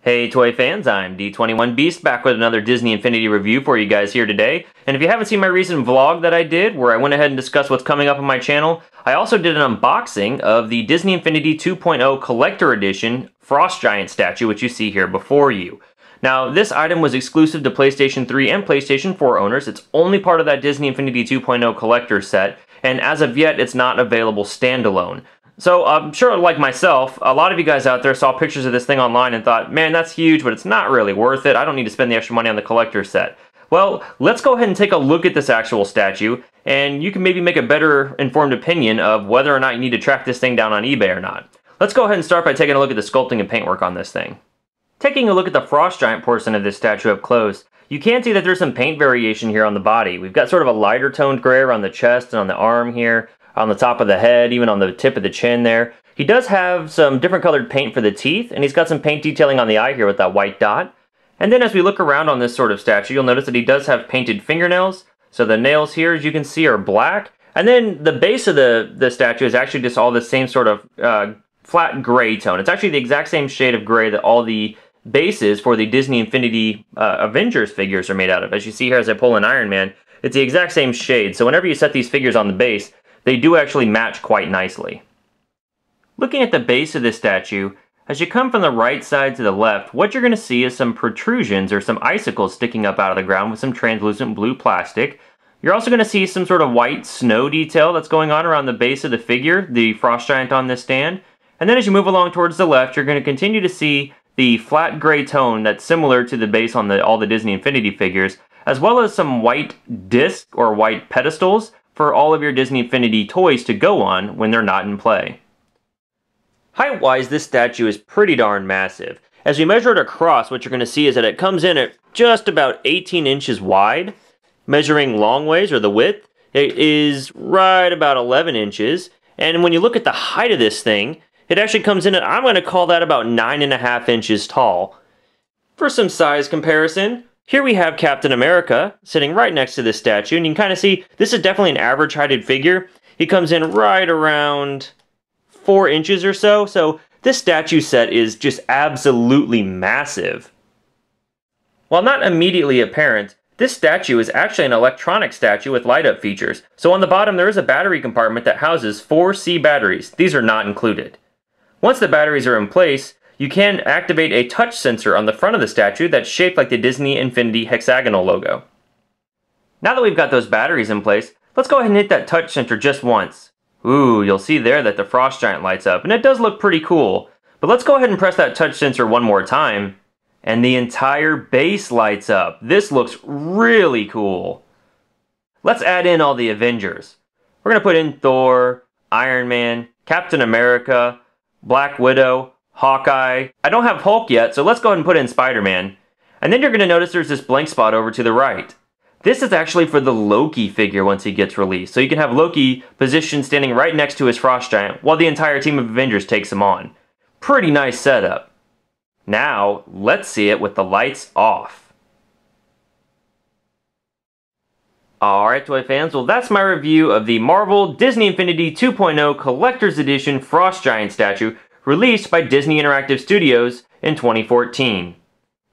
Hey toy fans, I'm D21Beast back with another Disney Infinity review for you guys here today. And if you haven't seen my recent vlog that I did, where I went ahead and discussed what's coming up on my channel, I also did an unboxing of the Disney Infinity 2.0 Collector Edition Frost Giant statue, which you see here before you. Now, this item was exclusive to PlayStation 3 and PlayStation 4 owners. It's only part of that Disney Infinity 2.0 Collector set, and as of yet, it's not available standalone. So I'm sure, like myself, a lot of you guys out there saw pictures of this thing online and thought, man, that's huge, but it's not really worth it. I don't need to spend the extra money on the collector set. Well, let's go ahead and take a look at this actual statue, and you can maybe make a better informed opinion of whether or not you need to track this thing down on eBay or not. Let's go ahead and start by taking a look at the sculpting and paintwork on this thing. Taking a look at the Frost Giant portion of this statue up close, you can see that there's some paint variation here on the body. We've got sort of a lighter toned gray around the chest and on the arm here, on the top of the head, even on the tip of the chin there. He does have some different colored paint for the teeth, and he's got some paint detailing on the eye here with that white dot. And then as we look around on this sort of statue, you'll notice that he does have painted fingernails. So the nails here, as you can see, are black. And then the base of the statue is actually just all the same sort of flat gray tone. It's actually the exact same shade of gray that all the bases for the Disney Infinity Avengers figures are made out of. As you see here as I pull an Iron Man, it's the exact same shade. So whenever you set these figures on the base, they do actually match quite nicely. Looking at the base of this statue, as you come from the right side to the left, what you're going to see is some protrusions or some icicles sticking up out of the ground with some translucent blue plastic. You're also going to see some sort of white snow detail that's going on around the base of the figure, the Frost Giant on this stand. And then as you move along towards the left, you're going to continue to see the flat gray tone that's similar to the base on all the Disney Infinity figures, as well as some white disc or white pedestals for all of your Disney Infinity toys to go on when they're not in play. Height-wise, this statue is pretty darn massive. As we measure it across, what you're going to see is that it comes in at just about 18 inches wide. Measuring long ways, or the width, it is right about 11 inches. And when you look at the height of this thing, it actually comes in at, I'm going to call that about 9.5 inches tall. For some size comparison, here we have Captain America sitting right next to this statue, and you can kind of see this is definitely an average heighted figure. He comes in right around 4 inches or so, so this statue set is just absolutely massive. While not immediately apparent, this statue is actually an electronic statue with light-up features. So on the bottom there is a battery compartment that houses 4 C batteries. These are not included. Once the batteries are in place, you can activate a touch sensor on the front of the statue that's shaped like the Disney Infinity hexagonal logo. Now that we've got those batteries in place, let's go ahead and hit that touch sensor just once. Ooh, you'll see there that the Frost Giant lights up, and it does look pretty cool. But let's go ahead and press that touch sensor one more time, and the entire base lights up. This looks really cool. Let's add in all the Avengers. We're going to put in Thor, Iron Man, Captain America, Black Widow, Hawkeye. I don't have Hulk yet, so let's go ahead and put in Spider-Man. And then you're going to notice there's this blank spot over to the right. This is actually for the Loki figure once he gets released. So you can have Loki positioned standing right next to his Frost Giant while the entire team of Avengers takes him on. Pretty nice setup. Now, let's see it with the lights off. Alright toy fans, well that's my review of the Marvel Disney Infinity 2.0 Collector's Edition Frost Giant statue released by Disney Interactive Studios in 2014.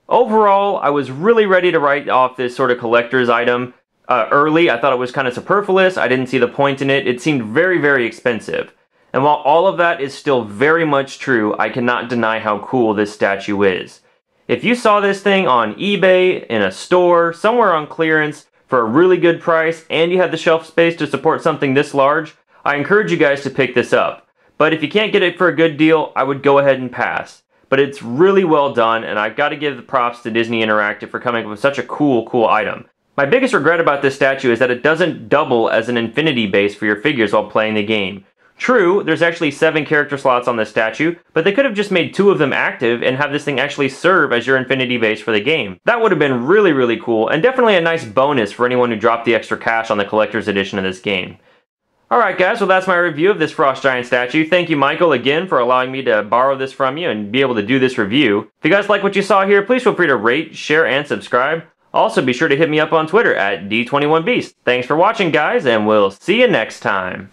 Overall, I was really ready to write off this sort of collector's item early. I thought it was kind of superfluous. I didn't see the point in it. It seemed very, very expensive. And while all of that is still very much true, I cannot deny how cool this statue is. If you saw this thing on eBay, in a store, somewhere on clearance, for a really good price, and you had the shelf space to support something this large, I encourage you guys to pick this up. But if you can't get it for a good deal, I would go ahead and pass. But it's really well done, and I've got to give the props to Disney Interactive for coming up with such a cool item. My biggest regret about this statue is that it doesn't double as an infinity base for your figures while playing the game. True, there's actually 7 character slots on this statue, but they could have just made 2 of them active and have this thing actually serve as your infinity base for the game. That would have been really, really cool, and definitely a nice bonus for anyone who dropped the extra cash on the collector's edition of this game. Alright guys, well that's my review of this Frost Giant statue. Thank you Michael again for allowing me to borrow this from you and be able to do this review. If you guys like what you saw here, please feel free to rate, share, and subscribe. Also be sure to hit me up on Twitter at D21Beast. Thanks for watching guys, and we'll see you next time.